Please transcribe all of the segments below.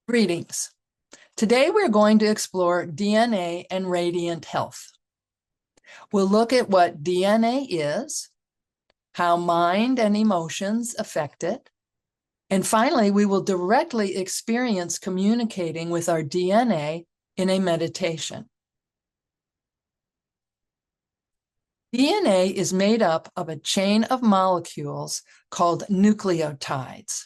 Greetings. Today we're going to explore DNA and radiant health. We'll look at what DNA is, how mind and emotions affect it, and finally we will directly experience communicating with our DNA in a meditation. DNA is made up of a chain of molecules called nucleotides.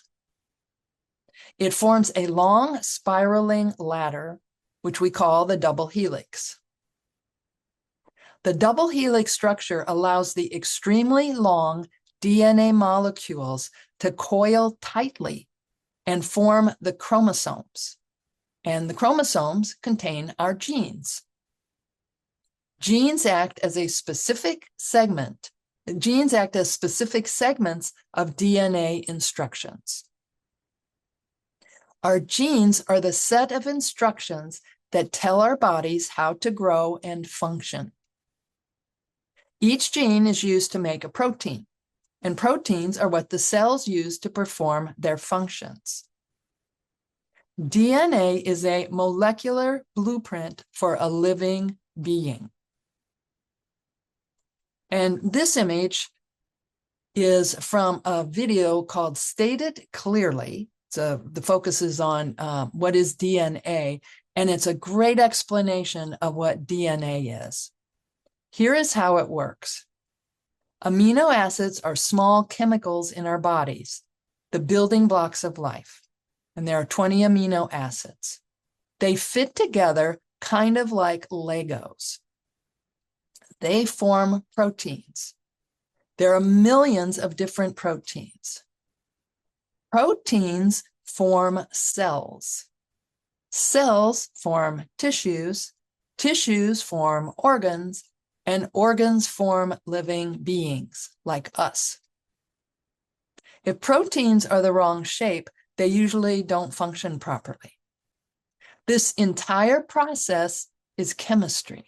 It forms a long spiraling ladder, which we call the double helix. The double helix structure allows the extremely long DNA molecules to coil tightly and form the chromosomes. And the chromosomes contain our genes. Genes act as specific segments of DNA instructions. Our genes are the set of instructions that tell our bodies how to grow and function. Each gene is used to make a protein, and proteins are what the cells use to perform their functions. DNA is a molecular blueprint for a living being. And this image is from a video called Stated Clearly. So the focus is on what is DNA, and it's a great explanation of what DNA is. Here is how it works. Amino acids are small chemicals in our bodies, the building blocks of life, and there are 20 amino acids. They fit together kind of like Legos. They form proteins. There are millions of different proteins. Proteins form cells. Cells form tissues. Tissues form organs. And organs form living beings like us. If proteins are the wrong shape, they usually don't function properly. This entire process is chemistry.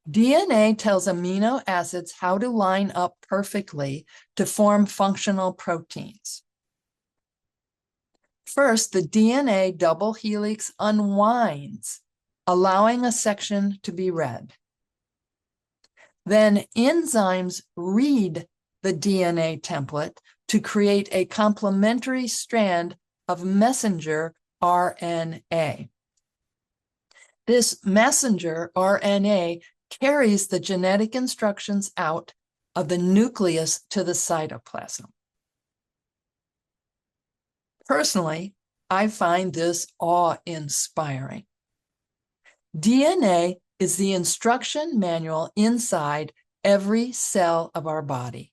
DNA tells amino acids how to line up perfectly to form functional proteins. First, the DNA double helix unwinds, allowing a section to be read. Then enzymes read the DNA template to create a complementary strand of messenger RNA. This messenger RNA carries the genetic instructions out of the nucleus to the cytoplasm. Personally, I find this awe-inspiring. DNA is the instruction manual inside every cell of our body.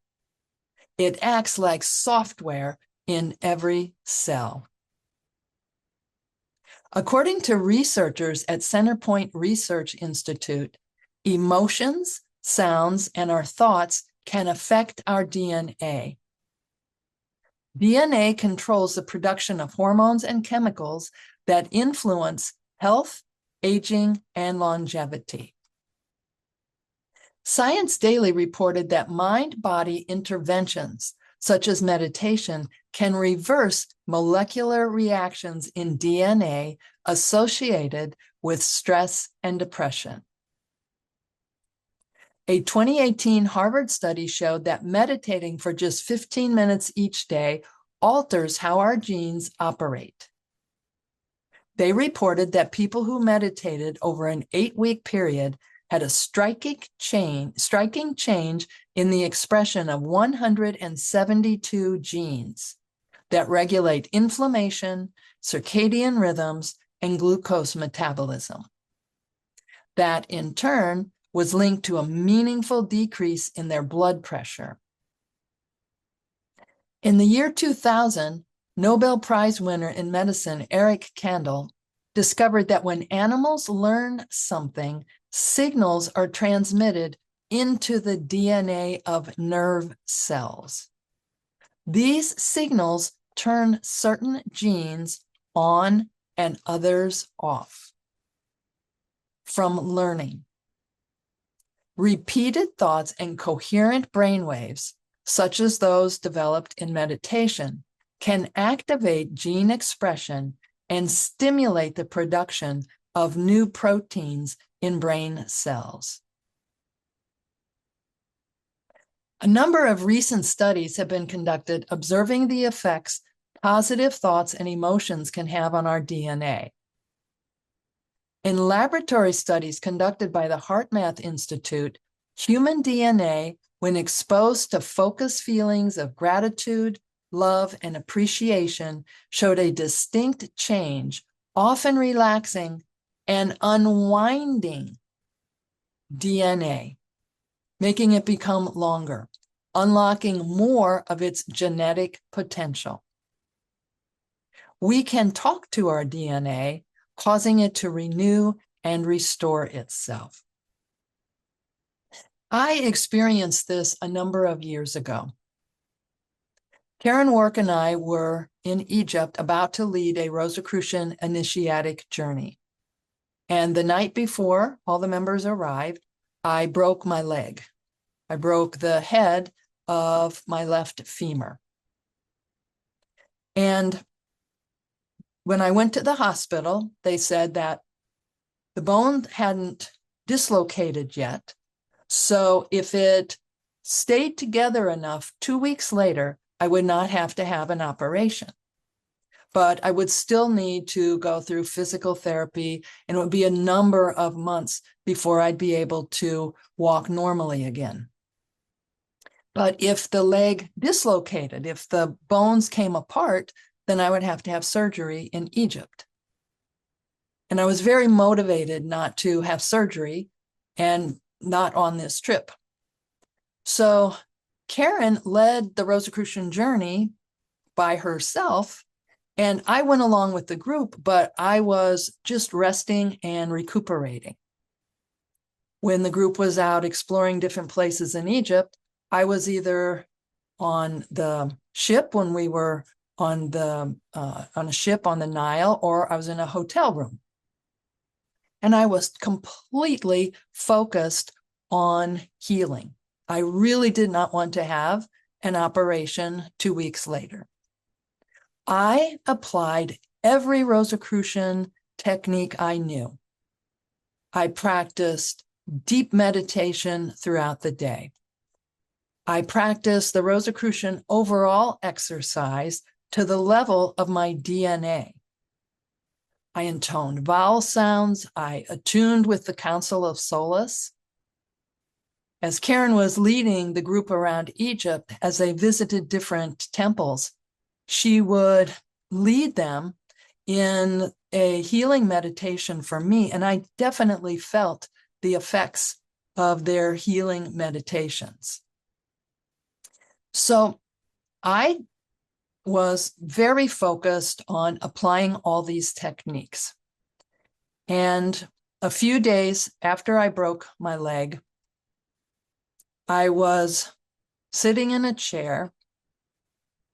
It acts like software in every cell. According to researchers at Centerpoint Research Institute, emotions, sounds, and our thoughts can affect our DNA. DNA controls the production of hormones and chemicals that influence health, aging, and longevity. Science Daily reported that mind-body interventions, such as meditation, can reverse molecular reactions in DNA associated with stress and depression. A 2018 Harvard study showed that meditating for just 15 minutes each day alters how our genes operate. They reported that people who meditated over an 8-week period had a striking change in the expression of 172 genes that regulate inflammation, circadian rhythms, and glucose metabolism. That, in turn, was linked to a meaningful decrease in their blood pressure. In the year 2000, Nobel Prize winner in medicine Eric Kandel discovered that when animals learn something, signals are transmitted into the DNA of nerve cells. These signals turn certain genes on and others off from learning. Repeated thoughts and coherent brainwaves, such as those developed in meditation, can activate gene expression and stimulate the production of new proteins in brain cells. A number of recent studies have been conducted observing the effects positive thoughts and emotions can have on our DNA. In laboratory studies conducted by the HeartMath Institute, human DNA, when exposed to focused feelings of gratitude, love, and appreciation, showed a distinct change, often relaxing and unwinding DNA, making it become longer, unlocking more of its genetic potential. We can talk to our DNA, causing it to renew and restore itself. I experienced this a number of years ago. Karen Wark and I were in Egypt about to lead a Rosicrucian initiatic journey. And the night before all the members arrived, I broke my leg. I broke the head of my left femur. And when I went to the hospital, they said that the bone hadn't dislocated yet. So if it stayed together enough, 2 weeks later, I would not have to have an operation. But I would still need to go through physical therapy, and it would be a number of months before I'd be able to walk normally again. But if the leg dislocated, if the bones came apart, then I would have to have surgery in Egypt. And I was very motivated not to have surgery and not on this trip. So Karen led the Rosicrucian journey by herself, and I went along with the group, but I was just resting and recuperating. When the group was out exploring different places in Egypt, I was either on the ship when we were on a ship on the Nile, or I was in a hotel room. And I was completely focused on healing. I really did not want to have an operation 2 weeks later. I applied every Rosicrucian technique I knew. I practiced deep meditation throughout the day. I practiced the Rosicrucian overall exercise to the level of my DNA. I intoned vowel sounds. I attuned with the Council of Solace. As Karen was leading the group around Egypt, as they visited different temples, she would lead them in a healing meditation for me, and I definitely felt the effects of their healing meditations. So I was very focused on applying all these techniques. And a few days after I broke my leg, I was sitting in a chair,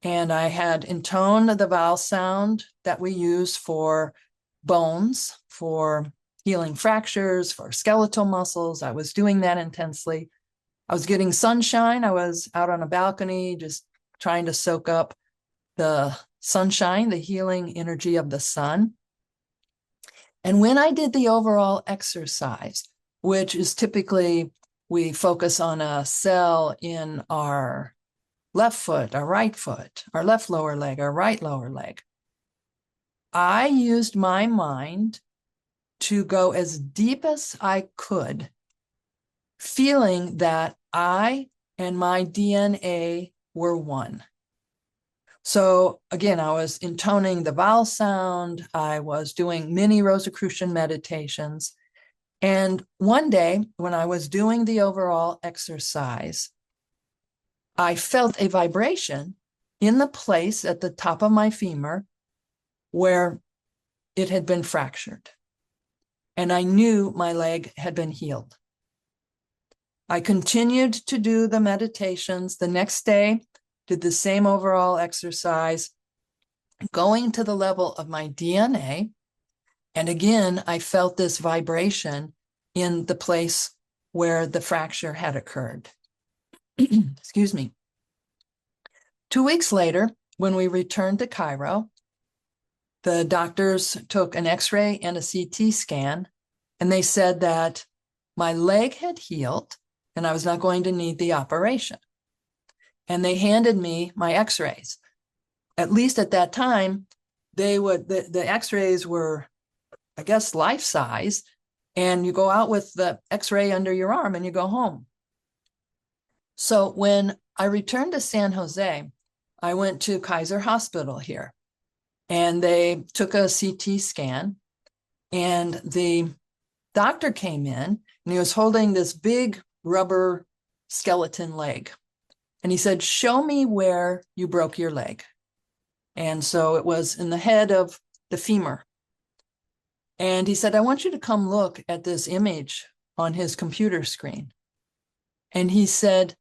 and I had intoned the vowel sound that we use for bones, for healing fractures, for skeletal muscles. I was doing that intensely. I was getting sunshine. I was out on a balcony just trying to soak up the sunshine, the healing energy of the sun. And when I did the overall exercise, which is typically we focus on a cell in our left foot, our right foot, our left lower leg, our right lower leg, I used my mind to go as deep as I could, feeling that I and my DNA were one. So again, I was intoning the vowel sound. I was doing mini Rosicrucian meditations. And one day when I was doing the overall exercise, I felt a vibration in the place at the top of my femur where it had been fractured. And I knew my leg had been healed. I continued to do the meditations. The next day, did the same overall exercise, going to the level of my DNA. And again, I felt this vibration in the place where the fracture had occurred. Excuse me. 2 weeks later, when we returned to Cairo, the doctors took an X-ray and a CT scan, and they said that my leg had healed and I was not going to need the operation. And they handed me my X-rays. At least at that time, the X-rays were, I guess, life size, and you go out with the X-ray under your arm and you go home. So when I returned to San Jose, I went to Kaiser Hospital here, and they took a CT scan, and the doctor came in and he was holding this big rubber skeleton leg. And he said, "Show me where you broke your leg." And so it was in the head of the femur. And he said, "I want you to come look at this image on his computer screen." And he said,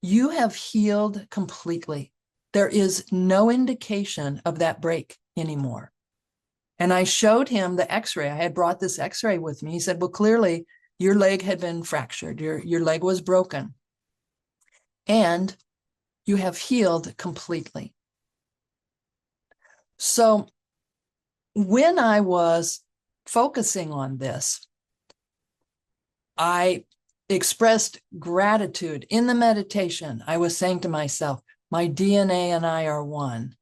"You have healed completely. There is no indication of that break anymore." And I showed him the X-ray. I had brought this X-ray with me. He said, "Well, clearly your leg had been fractured. Your leg was broken. And you have healed completely." So when I was focusing on this, I expressed gratitude in the meditation. I was saying to myself, my DNA and I are one.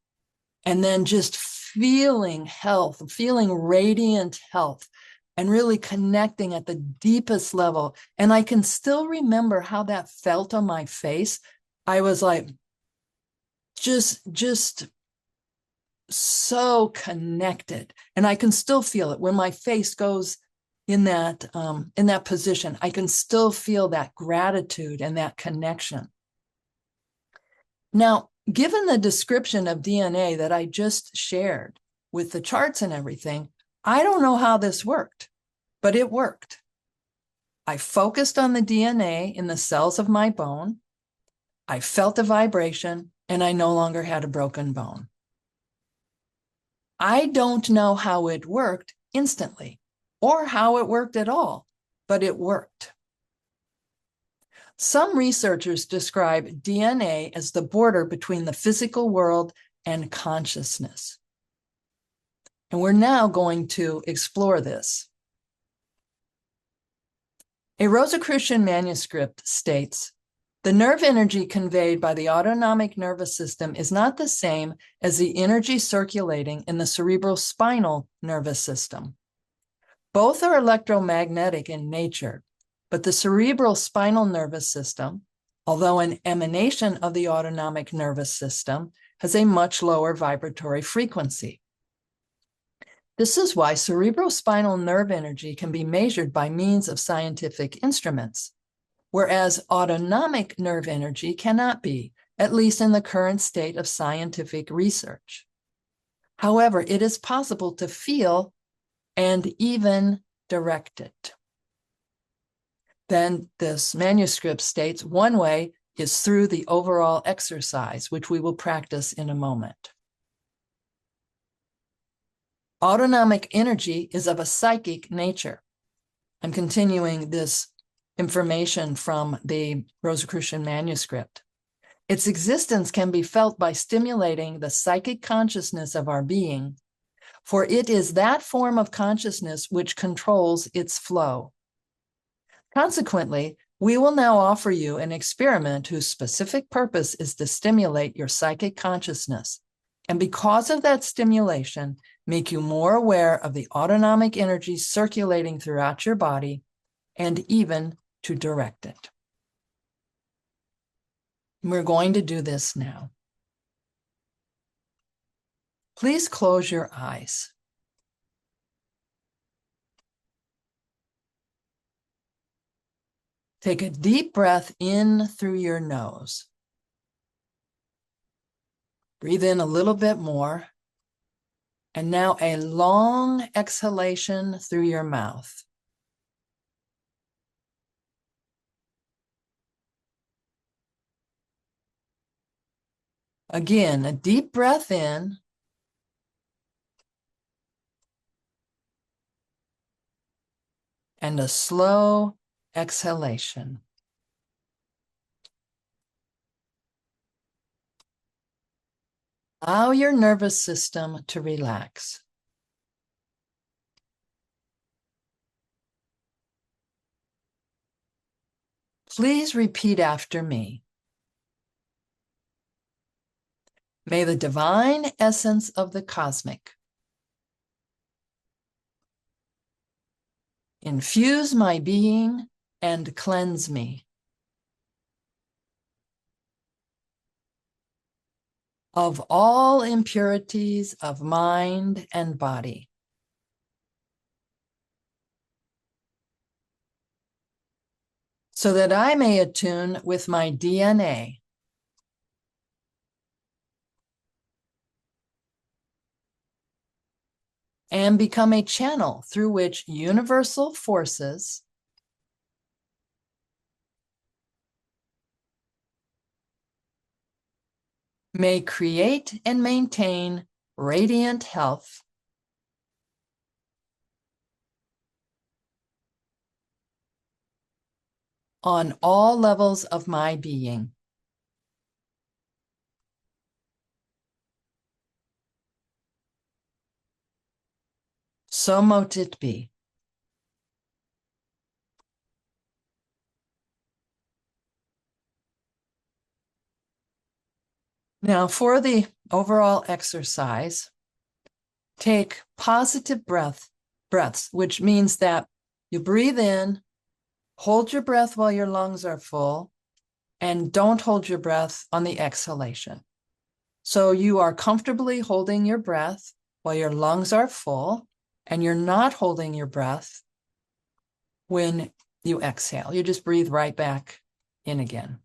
And then just feeling health, feeling radiant health, and really connecting at the deepest level. And I can still remember how that felt on my face. I was like, just so connected. And I can still feel it when my face goes in that position. I can still feel that gratitude and that connection. Now, given the description of DNA that I just shared with the charts and everything, I don't know how this worked, but it worked. I focused on the DNA in the cells of my bone. I felt a vibration, and I no longer had a broken bone. I don't know how it worked instantly or how it worked at all, but it worked. Some researchers describe DNA as the border between the physical world and consciousness. And we're now going to explore this. A Rosicrucian manuscript states, "The nerve energy conveyed by the autonomic nervous system is not the same as the energy circulating in the cerebral spinal nervous system. Both are electromagnetic in nature, but the cerebral spinal nervous system, although an emanation of the autonomic nervous system, has a much lower vibratory frequency. This is why cerebrospinal nerve energy can be measured by means of scientific instruments, whereas autonomic nerve energy cannot be, at least in the current state of scientific research. However, it is possible to feel and even direct it." Then this manuscript states one way is through the overall exercise, which we will practice in a moment. Autonomic energy is of a psychic nature. I'm continuing this information from the Rosicrucian manuscript. Its existence can be felt by stimulating the psychic consciousness of our being, for it is that form of consciousness which controls its flow. Consequently, we will now offer you an experiment whose specific purpose is to stimulate your psychic consciousness, and because of that stimulation, make you more aware of the autonomic energy circulating throughout your body, and even to direct it. We're going to do this now. Please close your eyes. Take a deep breath in through your nose. Breathe in a little bit more. And now a long exhalation through your mouth. Again, a deep breath in. And a slow exhalation. Allow your nervous system to relax. Please repeat after me. May the divine essence of the cosmic infuse my being and cleanse me of all impurities of mind and body, so that I may attune with my DNA and become a channel through which universal forces may create and maintain radiant health on all levels of my being. So mote it be. Now, for the overall exercise, take positive breaths, which means that you breathe in, hold your breath while your lungs are full, and don't hold your breath on the exhalation. So you are comfortably holding your breath while your lungs are full, and you're not holding your breath when you exhale. You just breathe right back in again.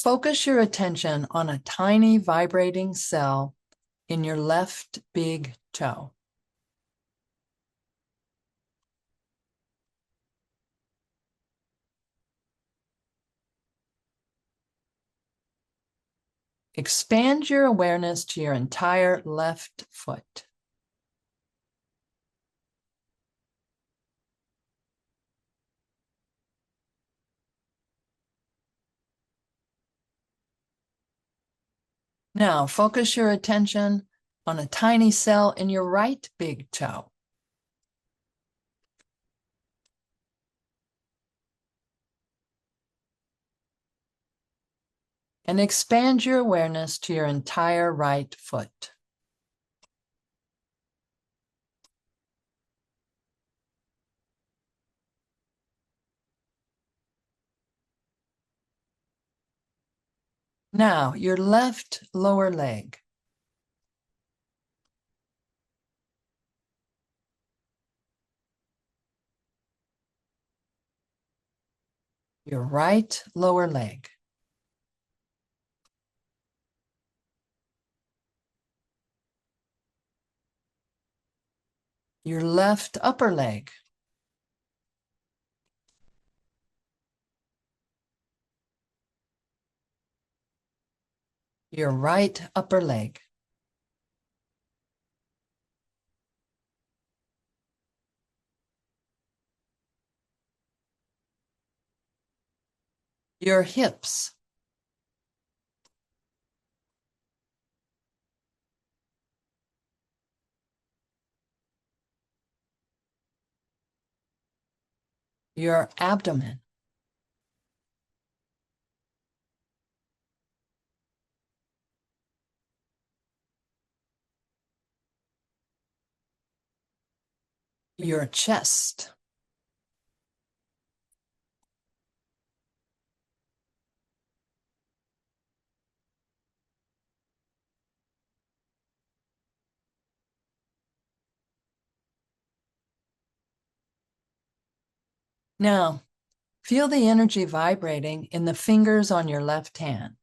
Focus your attention on a tiny vibrating cell in your left big toe. Expand your awareness to your entire left foot. Now, focus your attention on a tiny cell in your right big toe. And expand your awareness to your entire right foot. Now, your left lower leg. Your right lower leg. Your left upper leg. Your right upper leg. Your hips. Your abdomen. Your chest. Now, feel the energy vibrating in the fingers on your left hand.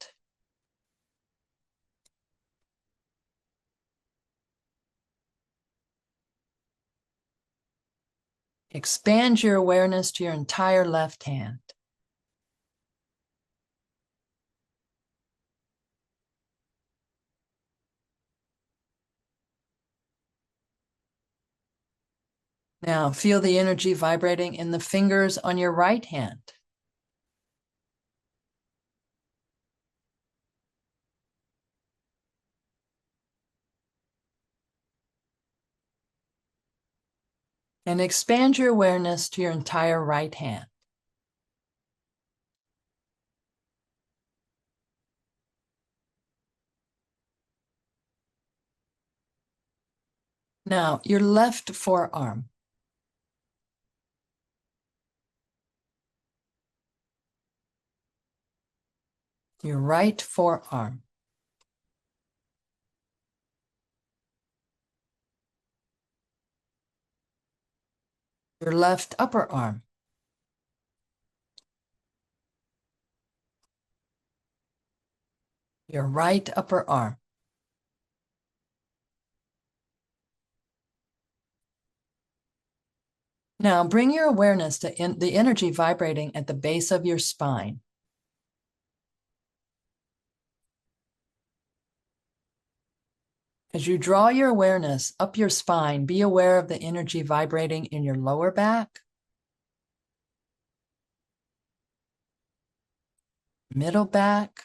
Expand your awareness to your entire left hand. Now, feel the energy vibrating in the fingers on your right hand. And expand your awareness to your entire right hand. Now, your left forearm. Your right forearm. Your left upper arm. Your right upper arm. Now bring your awareness to the energy vibrating at the base of your spine. As you draw your awareness up your spine, be aware of the energy vibrating in your lower back, middle back,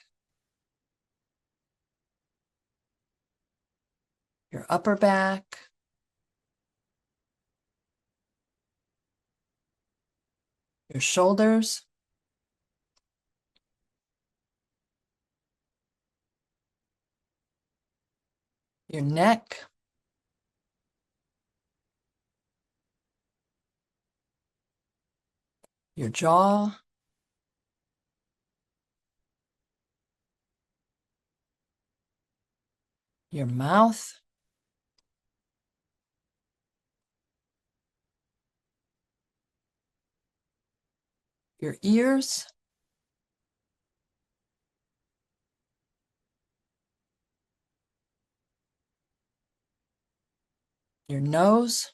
your upper back, your shoulders, your neck, your jaw, your mouth, your ears, your nose,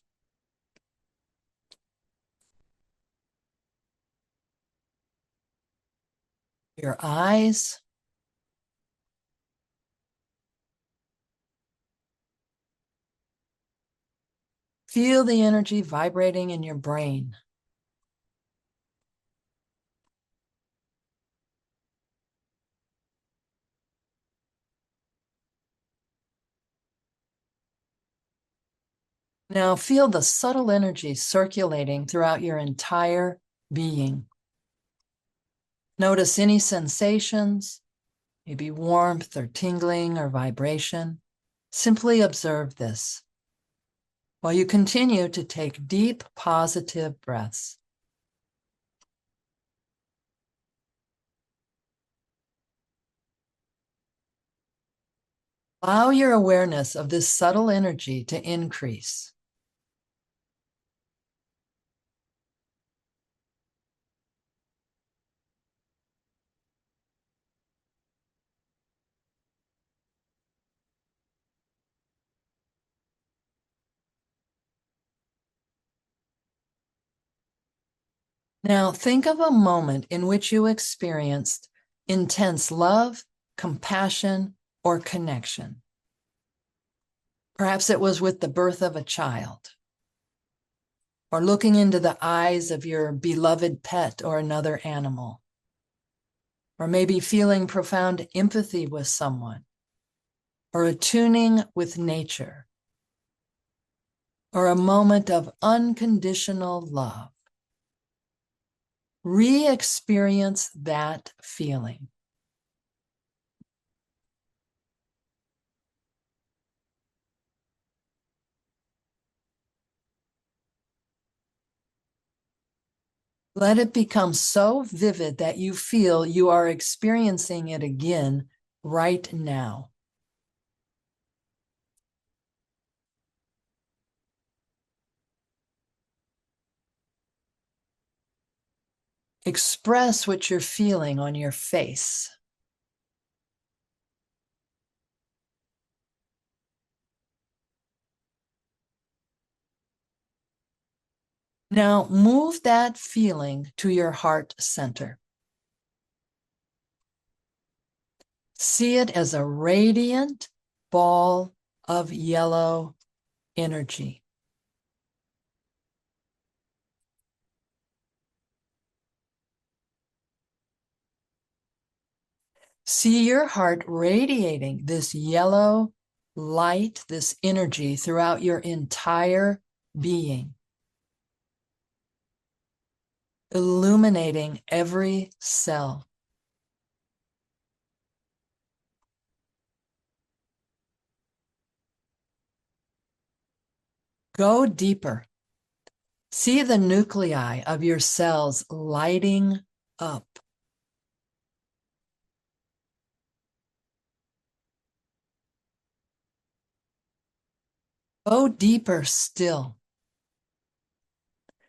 your eyes, feel the energy vibrating in your brain. Now feel the subtle energy circulating throughout your entire being. Notice any sensations, maybe warmth or tingling or vibration. Simply observe this while you continue to take deep, positive breaths. Allow your awareness of this subtle energy to increase. Now think of a moment in which you experienced intense love, compassion, or connection. Perhaps it was with the birth of a child, or looking into the eyes of your beloved pet or another animal, or maybe feeling profound empathy with someone, or attuning with nature, or a moment of unconditional love. Re-experience that feeling. Let it become so vivid that you feel you are experiencing it again right now. Express what you're feeling on your face. Now move that feeling to your heart center. See it as a radiant ball of yellow energy. See your heart radiating this yellow light, this energy throughout your entire being. illuminating every cell. Go deeper. See the nuclei of your cells lighting up. Go deeper still.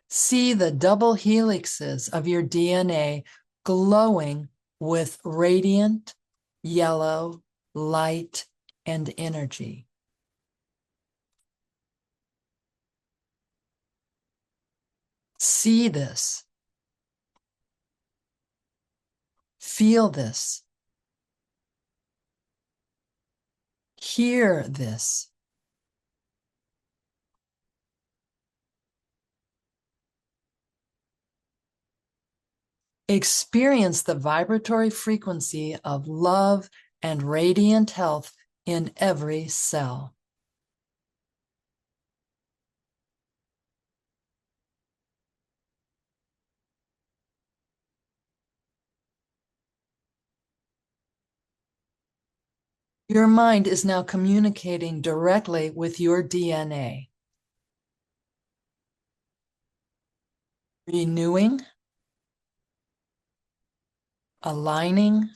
See the double helixes of your DNA glowing with radiant yellow light and energy. See this. Feel this. Hear this. Experience the vibratory frequency of love and radiant health in every cell. Your mind is now communicating directly with your DNA, renewing, aligning,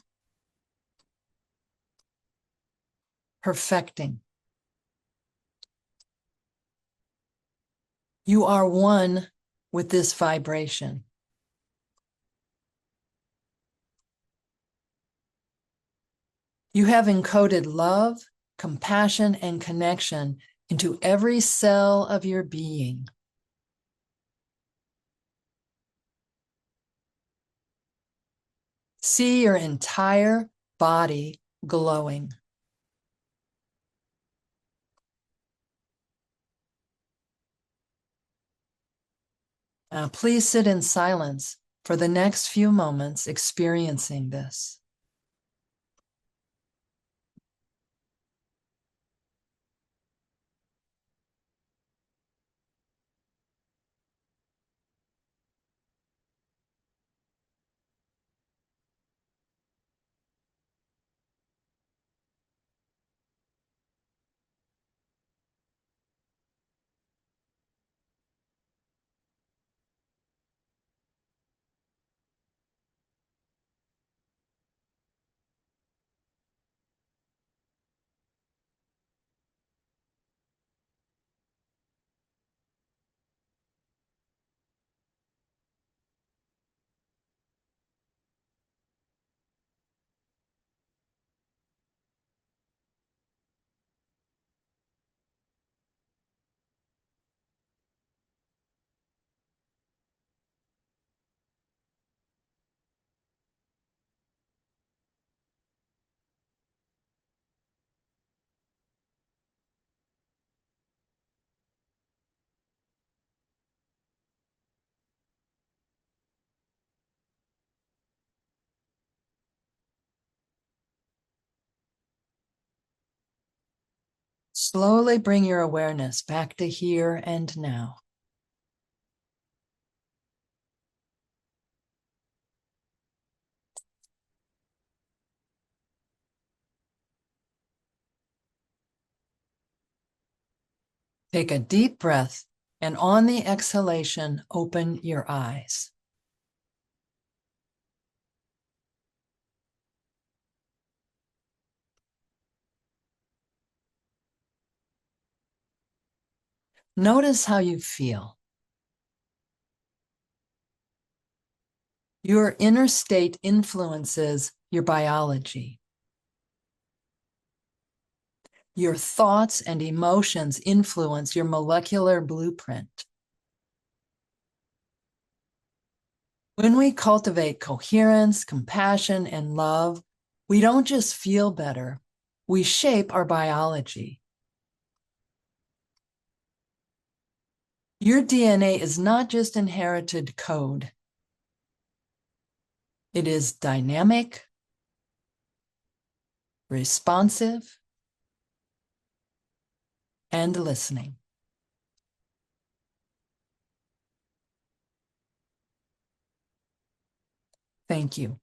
perfecting. You are one with this vibration. You have encoded love, compassion, and connection into every cell of your being. See your entire body glowing. Now, please sit in silence for the next few moments experiencing this. Slowly bring your awareness back to here and now. Take a deep breath, and on the exhalation, open your eyes. Notice how you feel. Your inner state influences your biology. Your thoughts and emotions influence your molecular blueprint. When we cultivate coherence, compassion, and love, we don't just feel better, we shape our biology. Your DNA is not just inherited code. It is dynamic, responsive, and listening. Thank you.